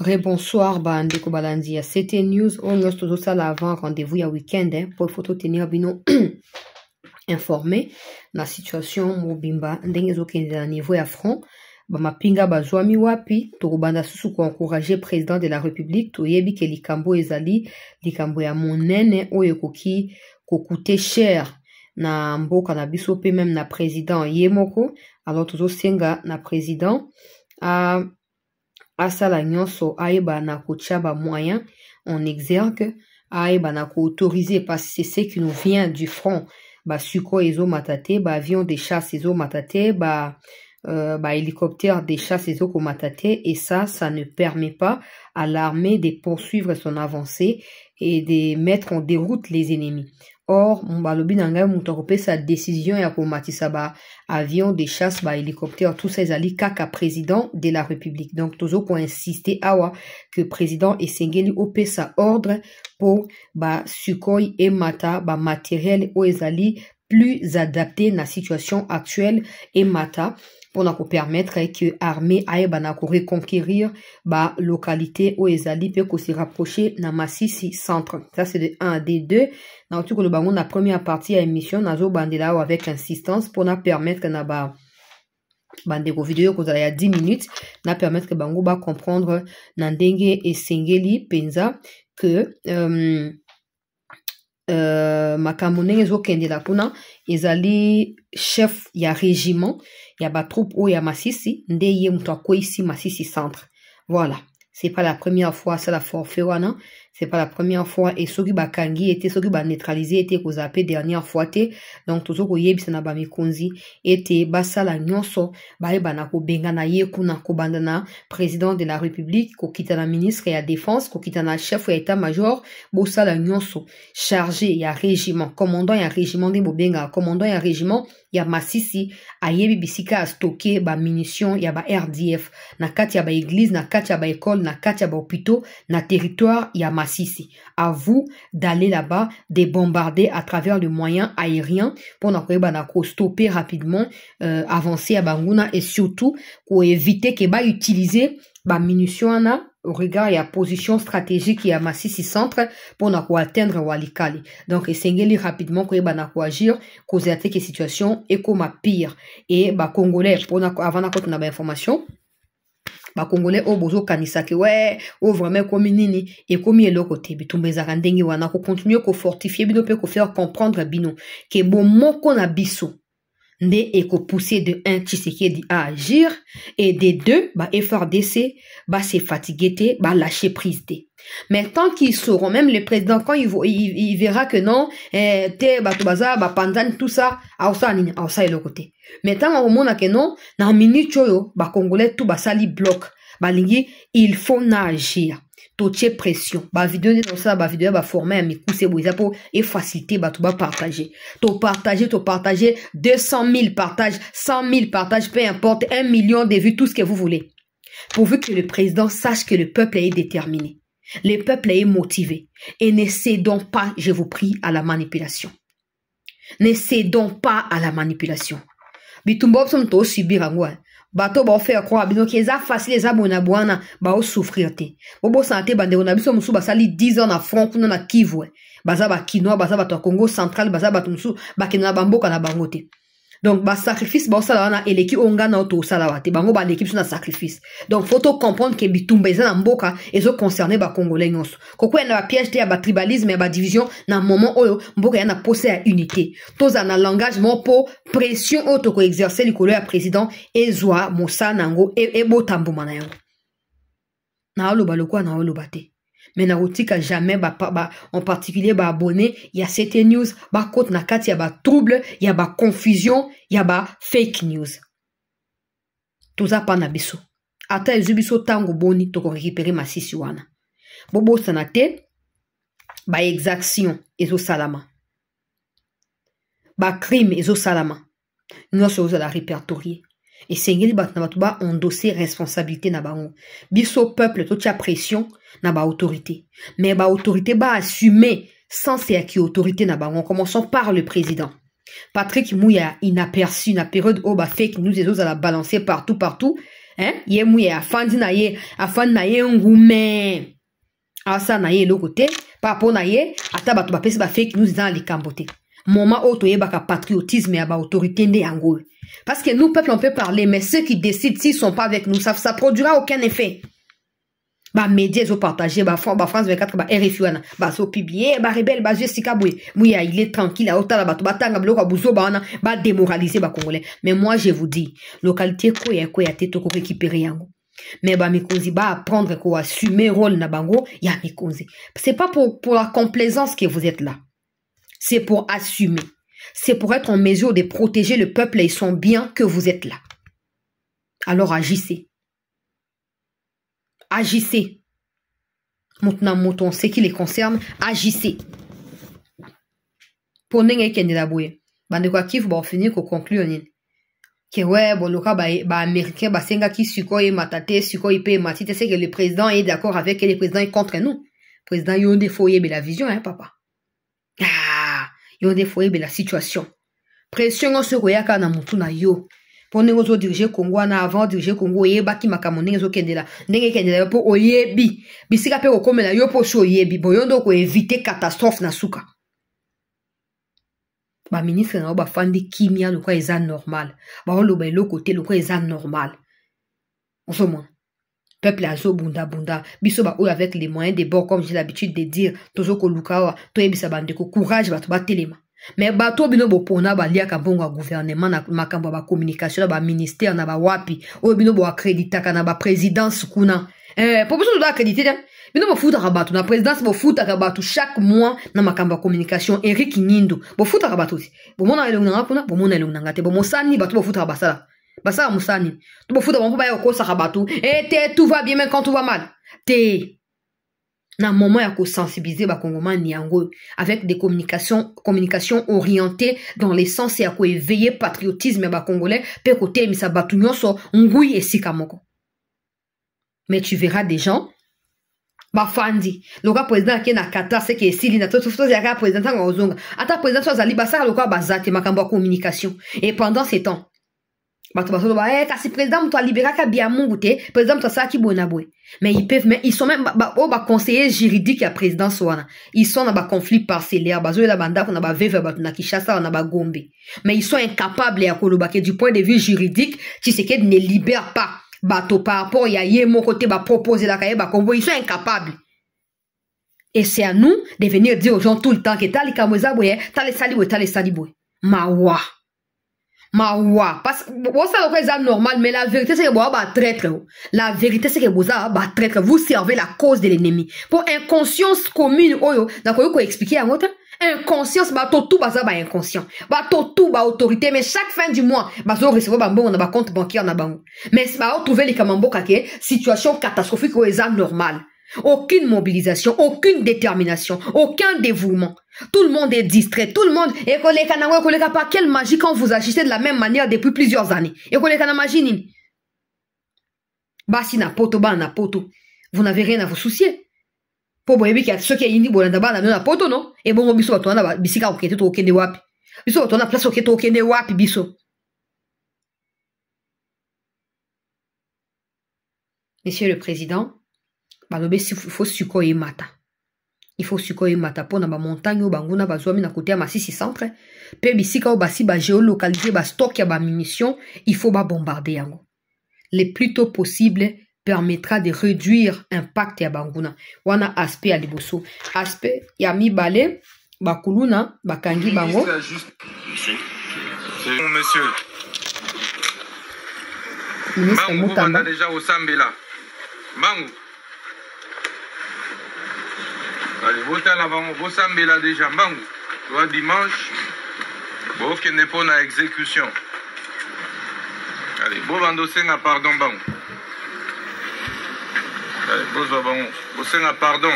Rebonsoir, Ndeko Balandi. À CT News, on a tout ça avant rendez-vous il y a week-end pour photo tenir bino informé la situation mobimba ndenge zokende na niveau ya front ba mapinga bazwami wapi tokobanda susu ko encourager président de la République toyebi ke likambo ezali likambo ya monene oyo koki kokute cher na mboka na biso pe même na président yemoko alors tozosenga na président asala nyonso ayeba na kotia ba moyen en exergue ayeba na ko autoriser parce que c'est ce qui nous vient du front ba suko ezo matate ba avion de chasse ezo matate ba hélicoptère de chasse ezo ko matate et ça ne permet pas à l'armée de poursuivre son avancée et de mettre en déroute les ennemis. Or, mbalobi nanga mutokope sa décision ya komatisa ba avion de chasse ba hélicoptère tout ça ezali kaka président de la République. Donc tozo ko insister awa que président esengeli ope sa ordre pour ba Sukhoi et mata ba matériel o ezali plus adapté na situation actuelle et mata pour na ko permettre que armée aeba na ko reconquérir ba localité o ezali pe ko se rapprocher na Masisi centre. Ça c'est de 1 des 2. Na tout que le bango na première partie à émission nazo bandela avec insistance pour na permettre na ba bandeko vidéo ko za ya 10 minutes na permettre que bango ba comprendre na ndenge esengeli penza que makambo ndenge ezokendela kuna ezali chef ya régiment ya ba troupe o ya Masisi nde ye muto akwisi Masisi centre. Voilà, c'est pas la première fois ça la forfait wana, c'est pas la première fois et soki bakangi était soki ba neutraliser était ko zappé dernière fois té donc tozo ko yebisa na ba mikonzi était basala nyonso ba na ko benga na ye kuna ko banda na président de la République ko kita na ministre ya défense ko kita na chef ya état major bo sala nyonso chargé ya régiment commandant ya régiment de bobenga commandant ya régiment ya Masisi ayebi bisika a stocké ba munitions ya ba RDF na kati ya ba église na kati ya ba école na kati ya ba hôpitaux na territoire ya Masisi. À vous d'aller là-bas, de bombarder à travers le moyen aérien pour stopper rapidement, avancer à Banguna et surtout pour éviter que ba utiliser ba munitions au regard et à position stratégique et à Masisi centre pour atteindre Walikali. Donc essayez rapidement que ba agir causer que situation est comme pire et ba congolais pour avant na information ba congolais o bozo kanisa ke ouais o vraiment comme nini et comme yelo côté bitumbe za ndenge wana ko continuer ko fortifier bino pe ko faire comprendre bino que bon moko na biso nde et ko pousser de 1 Tshisekedi à agir et de 2 ba FRDC ba se fatiguer ba lâcher prise té. Mais tant qu'ils sauront, même le président, quand il verra que non, te batubaza, ba panzani, tout ça, aousa nini, aousa et le côté. Mais tant au monde que non, na minute choyo, ba congolais tout ba sali bloc, ba lingi, il faut agir. Toche pression. Ba vidéo de ça, ba vidéo ba former à mikuse boiza pour et faciliter ba tout ba partager. To partager 200 000 partages, 100 000 partages, peu importe, 1 million de vues, tout ce que vous voulez. Pourvu que le président sache que le peuple est déterminé. Le peuple est motivé et ne cédons pas, je vous prie, à la manipulation. Ne cédons pas à la manipulation. Bitumbo to subir angwa. Bato ba faire croire bino ki eza facile eza bona bwana ba o souffrir te. Bobo santé bande on a biso musu ba sali 10 ans na front kuna na Kivu. Baza ba Kinoa, baza ba to Congo central, baza ba musu ba kina bamboka na bangote. Donc, ba sacrifice, ba osala wana eleki onga na oto osala wate. Bango ba l'équipe na sacrifice. Donc, faut comprendre que bitumba eza na mboka ezo concerné ba congolais nyonso. Koko na ba piège te ya ba tribalisme ya ba division na moment oyo mboka ya na posé ya unité. Toza na langage mo po pression auto ko exercer likolo ya président ezwa mosa nango e botambuma na yango. Na oloba lokwa na oloba te. Mais na otika jamais en particulier ba abonné il y a CT News ba côte na kati ya ba trouble il y a ba confusion il y a ba fake news toza pa na biso ata ezubiso tango boni to ko récupérer Masisi wana bobo sanate ba exaction ezo salama ba crime ezo salama nyonso oza la répertorier et sengeli bat na batuba endosser responsabilité na bango biso peuple to tia pression na ba autorité mais ba autorité ba assumer sans c'est qui autorité na bango commençons par le président Patrick Mouya inaperçu na période où ba fake news les autres à la balancer partout Ye mouye afandi na ye ngume. Asa na ye lo côté, papo na ye, ata bato ba pesi ba fake news dans les cambote. Moment auto ye baka patriotisme et ba autorité nde yango. Parce que nous peuple on peut parler, mais ceux qui décident s'ils sont pas avec nous, ça produira aucun effet. Ba médias ils ont partagé, ba France 24, ba RFI wana, ba so publier, ba rebelle, ba Jessica Boué, mouya il est tranquille, a otala bato batanga bloko buzo ba wana, ba démoraliser ba Congolais. Mais moi je vous dis, localité ko ya teto ko récupérer yango. Mais ba mikonzi ba apprendre ko assumer rôle na bango, ya mikonzi. C'est pas pour la complaisance que vous êtes là. C'est pour assumer. C'est pour être en mesure de protéger le peuple et son bien que vous êtes là. Alors agissez. Agissez. Maintenant, mouton, ce qui les concerne, agissez. Pour n'engue kende la bouye. Bande kwa kif ba finir ko conclure nin. Que ouais, bon, le cas ba américain, ba senga ki suko et matate, suko ipe matite, c'est que le président est d'accord avec et le président est contre nous. Le président yonde foye be la vision, hein, papa. Ah, yonde foye be la situation. Pression on se royaka na mutu na yo. Pour nous diriger Congo na avant diriger Congo ye baki makamone ngezo kendela. Ndenge kendela po oyebi. Bisika pe okomela yo po so oyebi. Boyondo ko éviter catastrophe na suka. Ba ministre na ba fandi kimia le quoi eza normal. Ba olo ba lo côté le quoi eza normal. On se moins. Peuple azo bunda bunda. Biso ba ou avec les moyens de bord comme j'ai l'habitude de dire. Tozo ko lukawa. To yebisa bande ko courage ba to ba telema. Mais bato bino bo pona ba lia ka bongo gouvernement na makambo ba communication na ba ministère na ba wapi o bino bo accrédita kana ba présidence kuna pour besoin de accréditer bino bo futa ka bato na présidence bo futa ka bato chaque mois na makambo ba communication Eric Nindo bo futa ka bato bo mona ele nganga kuna bo mona ele nganga te bo mosani bato bo futa ka basala mosani to bo futa bo ba yo ko sa ka bato tout va bien même quand tout va mal te na moment ya ko sensibiliser ba Congomani yango avec des communications orientées dans les sens ya ko éveiller patriotisme ba Congolais pe côté misa batu nyonso ngui esika moko. Mais tu verras des gens ba fandi le cas président qui na kata c'est que sili na to ya président nga ozonga ata président so zali basara le cas bazate makambo communication et pendant ces temps bato bato ba kasi président muto libéra ka bia mungu te président muto sa ki bona boy mais ils sont même ba conseillers juridiques à président soana ils sont dans ba conflit parcellaire bazo la banda ko na ba veve bato na Kinshasa na ba Gombe mais ils sont incapables ya koloba que du point de vue juridique Tshisekedi ne libère pas bato par rapport ya ye mon côté ba proposer la kaye ba Congo ils sont incapables. Et c'est à nous de venir dire aux gens tout le temps que tali kamoza boy tali sali boy mawa parce que c'est normal mais la vérité c'est que vous êtes traître. La vérité c'est que vous êtes traître. Vous servez la cause de l'ennemi. Pour inconscience commune, d'accord, vous expliquer à votre inconscience, tout basa ba inconscient. Tout ba autorité mais chaque fin du mois, vous recevez ba bon na ba compte bancaire na bango. Mais vous trouvez les kamambo kake situation catastrophique ou est normal. Aucune mobilisation, aucune détermination, aucun dévouement. Tout le monde est distrait, tout le monde. Et que les Kanawé, que les pas quelle magie quand vous agissez de la même manière depuis plusieurs années. Et que les Kanamagini. Basi na poto, ba na poto. Vous n'avez rien à vous soucier. Pour boyebi qui a ceux qui a indi bolanda ba na poto non. Et bon biso batona ba bisika okete to okende wapi. Biso batona place okete okende wapi biso. Monsieur le Président. Il faut sukoye mata. Il faut sukoye mata pour na ba montagne ou banguna ba zoami na côté à Masisi centre. Pe bisika ou basi ba géolocaliser ba stock ya ba munitions, il faut ba bombarder yango. Le plus tôt possible permettra de réduire l'impact ya banguna. Wana aspect ya liboso. Aspect ya mi balé ba kuluna ba kangi bango. C'est bon monsieur. Ministre Mutamba déjà au Sambela. Bango. Allez, votez là-bas, vous savez là déjà, bang. Toi, dimanche, vous qui n'est pas en exécution. Allez, vous vendez un pardon, bang. Allez, vous avez un pardon.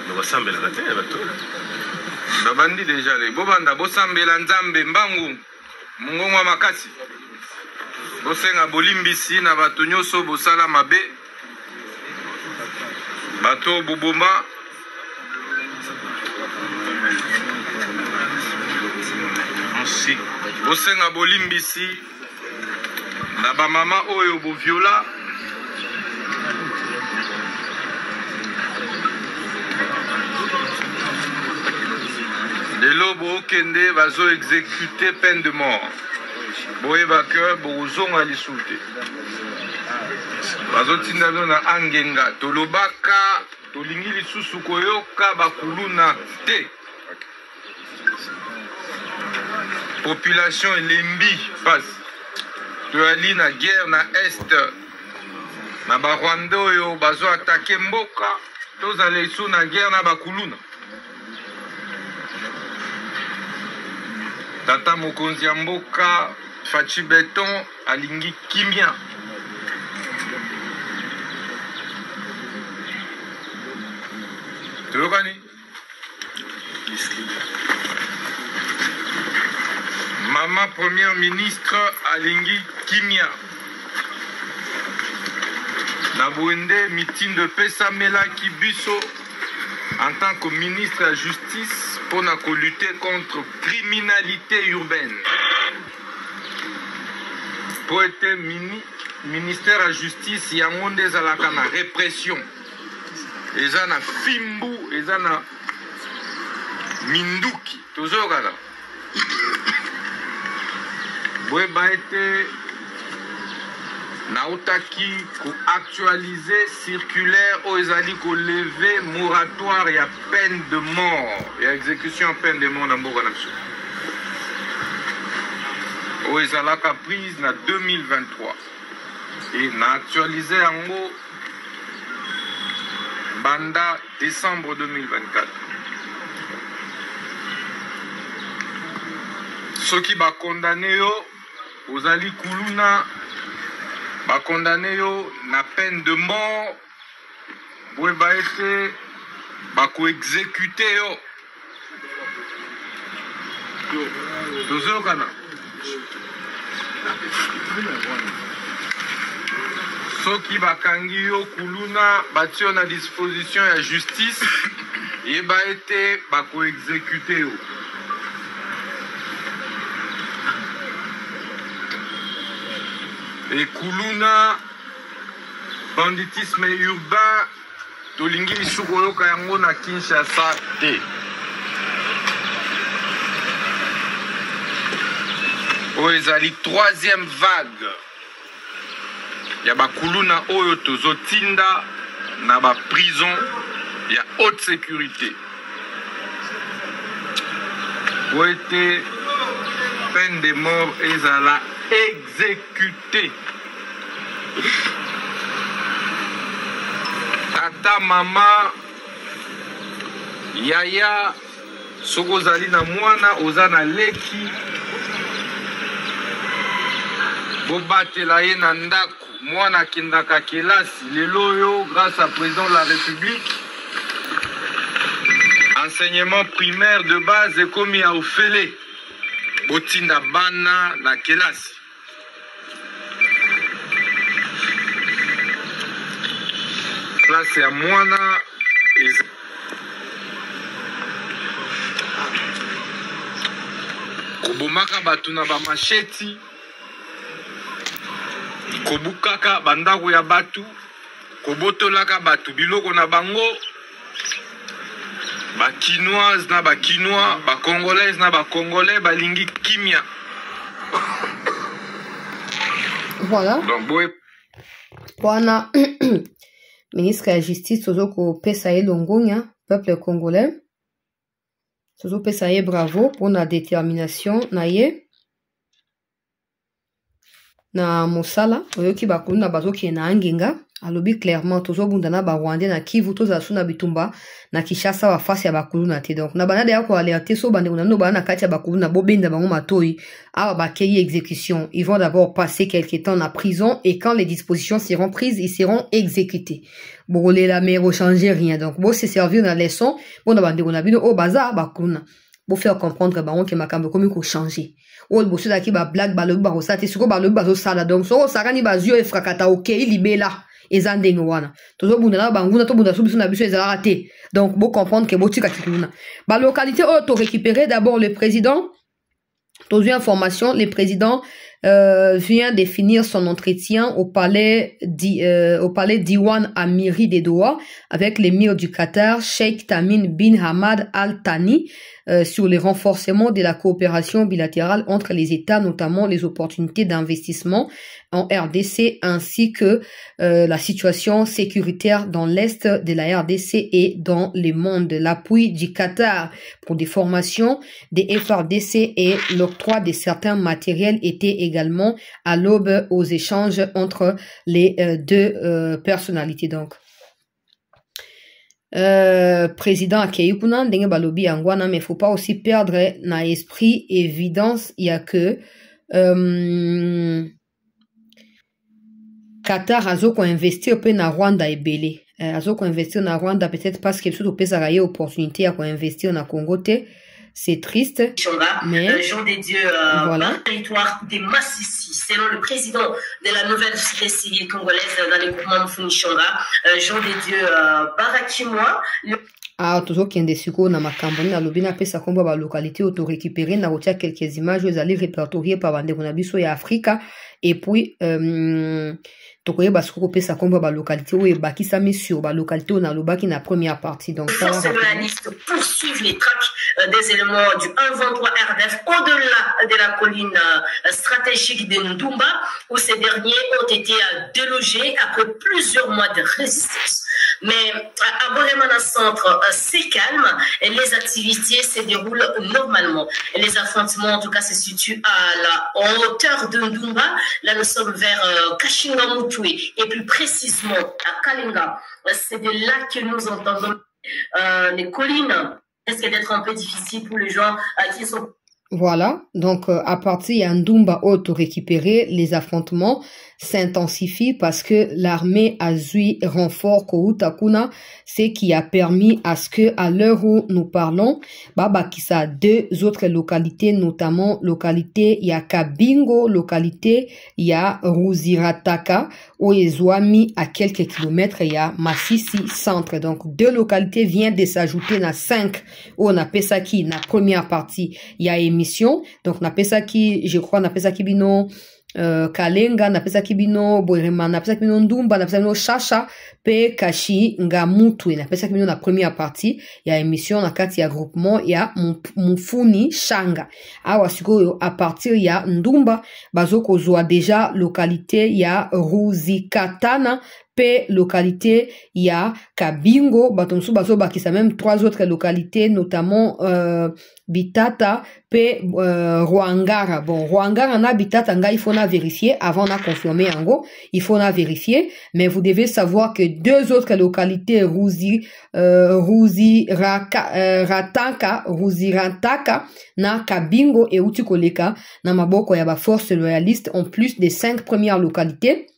Nous sommes là, vous bandit déjà, les vous vendez, vous savez là, Nzambe, bangu, Mungonga Makasi. Bosenga bolimbisi na bato nyoso bosala mabe bato boboma Merci. bosenga bolimbisi na bamama oyo boviola lelo bookende bazo exécuter peine de mort boyeba ke bokozonga lisusu te bazotinda bino na angenga tolobaka tolingi lisusu koyoka bakuluna te population elembi pasi toyali na guerre na est na barwanda oyo bazo atake mboka tozala esu na guerre na bakuluna tata mokonzi ya mboka Fachi Beton alingi kimia toyokani Mama Première Ministre alingi kimia na boende meeting de pesa melaki biso en tant que ministre de la Justice pour lutter contre criminalité urbaine. Pour être ministère de la Justice, il y a la répression. Il y a na fimbu, il y a na minduki. Toujours là. Boye ba été nautaki ko actualiser circulaire aux ezali ko lever moratoire ya peine de mort et exécution en peine de mort na mboka na biso aux ezalaka prise na 2023 et na actualiser yango banda décembre 2024 soki ba condamné yo ozali kuluna ba condamné yo na peine de mort boye ba ete ba ko exécuter yo tozokana soki bakangi yo kuluna batio na disposition ya justice ye ba ete ba ko exécuter yo et kuluna banditisme urbain tolingi lisuku oyoka yango na Kinshasa te oyo ezali troisième vague ya bakuluna oyo tozotinda na baprison ya haute sécurité po ete peine de mort ezala exécuté. Tata mama yaya soko zali na mwana oza na leki bobatela ye na ndako mwana akendaka kelasi lelo yo grâce à président de la République enseignement primaire de base ekomi ya ofele botinda bana na kelasi classe ya mwana kobomaka bato na bamasheti kobukaka bandako ya batu kobotolaka bato biloko na bango bakinoise na bakinois bakongolaise na bakongolais balingi kimia. Voilà. Donc boy wana ministre ya justice tozo kopesa ye longonya peuple congolais tozo pesa ye bravo pour na détermination na ye na mosala oyoki bakulu na bazoki na angenga alobi clairement tozo bunda na ba Rwandais na Kivu toza suna bitumba na Kinshasa wa face ya bakulu na te donc na banade ya ko alerter so bande na no bana kati ya bakulu na bobenda bango matoi awa bakei exécution ils vont d'abord passer quelque temps en prison et quand les dispositions seront prises ils seront exécutés bon la mais changer rien donc bon c'est servir dans les leçons bon na bande na bino o bazar bakulu pour faire comprendre bango ke makambo komi ko changer o bosso da ki ba blague ba le ba osate siko ba le ba zo sala donc so sakani ba zio e frakata OK libela ezandenge wana tozo bunda na banguna to bunda subiso na biso ezala te donc bo comprendre que botika kikuluna ba localité auto récupérer d'abord le président Dans une information, le président vient de finir son entretien au palais Diwan Amiri de Doha avec l'émir du Qatar, Sheikh Tamim bin Hamad Al Thani, sur le renforcement de la coopération bilatérale entre les États, notamment les opportunités d'investissement en RDC ainsi que la situation sécuritaire dans l'Est de la RDC et dans le monde. L'appui du Qatar pour des formations des FRDC et l'octroi de certains matériels était également à l'aube aux échanges entre les deux personnalités. Donc, président Akeyukuna ndenge balobi angwana, mais faut pas aussi perdre na esprit évidence il y a que Qatar azoko investir pe na Rwanda ebele azoko investir na Rwanda peut-être parce que surtout pesa raye opportunité à ko investir na Congo te. C'est triste, mais Jean des Dieux, voilà. Territoire des Massissi, selon le président de la nouvelle société civile congolaise dans le groupement Mfunichonga, Jean des Dieux Barakimwa. Ah, toujours qu'il y a des sucos dans ma campagne, na lobina pesa komba ba localité auto récupéré na retia quelques images, vous allez répertorier par bande konabiso ya Afrika et puis tokoye basuko pesa komba ba localité ou bakisa sur ba localité na lobaki na première partie. Donc ça va loyalistes poursuivent les traques des éléments du 123 RDF au-delà de la colline stratégique de Ndumba, où ces derniers ont été délogés après plusieurs mois de résistance. Mais à Boremana Centre, c'est calme et les activités se déroulent normalement. Et les affrontements, en tout cas, se situent en hauteur de Ndumba. Là, nous sommes vers Kashinga Mutwe et plus précisément à Kalinga. C'est de là que nous entendons les collines. Risque d'être un peu difficile pour les gens qui sont... Voilà, donc à partir de Ndumba auto-récupéré, les affrontements s'intensifient parce que l'armée a eu renfort Koutakuna, ce qui a permis à ce que, à l'heure où nous parlons, Babakisa, deux autres localités, notamment localité, il y a Kabingo, localité, il y a Ruzirataka, où ils ont mis à quelques kilomètres, il y a Massissi Centre. Donc, deux localités viennent de s'ajouter dans 5, où on appelle ça qui, la première partie, il y a émission, donc on appelle ça qui, je crois, on appelle ça qui bino, Kalenga, na pesa kibino Borema, na pesa kibino Ndumba, na pesa kibino Chacha, pe Kashi nga Mutwe, na pesa kibino na première partie ya émission na kati ya groupement ya Mufuni Shanga. Awa sikoyo à partir ya Ndumba bazoko zwa déjà localité ya Ruzikatana pe localité ya Kabingo, batomsu bazo bakisa même 3 autres localités, notamment Bitata pe Rwangara. Bon, Rwangara na Bitata nga il faut na vérifier avant na confirmer en gros, il faut na vérifier, mais vous devez savoir que 2 autres localités Ruzirantaka na Kabingo et Utikoleka na maboko ya ba force loyaliste en plus des 5 premières localités.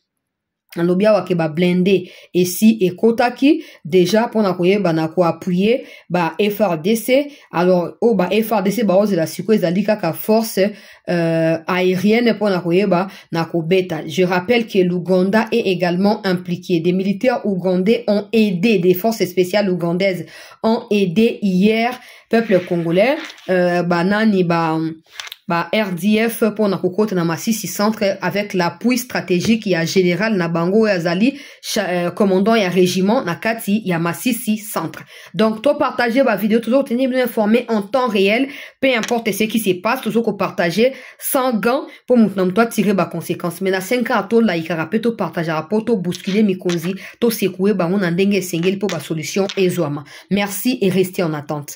Lobia wakeba blindé ici et Kotaki déjà pour na koyeba na ko appuyer ba FRDC. Alors oh ba FRDC ba oze la siko ezalika ka force aérienne pour na koyeba na ko beta. Je rappelle que l'Ouganda est également impliqué. Des militaires ougandais ont aidé, des forces spéciales ougandaises ont aidé hier peuple congolais banani RDF pour na kokota na Massissi Centre avec l'appui stratégique ya général na bango yazali commandant ya régiment na kati ya Massissi Centre. Donc to partager ba vidéo toujours tenir bien informé en temps réel, peu importe ce qui se passe, toujours ko partager sans gants pour maintenant toi tirer ba conséquences. Mais na 5 ans to like rappeler to partager rapport to bousculer mikonzi to secouer ba on ndenge sengeli pour ba solution ezwama. Merci et restez en attente.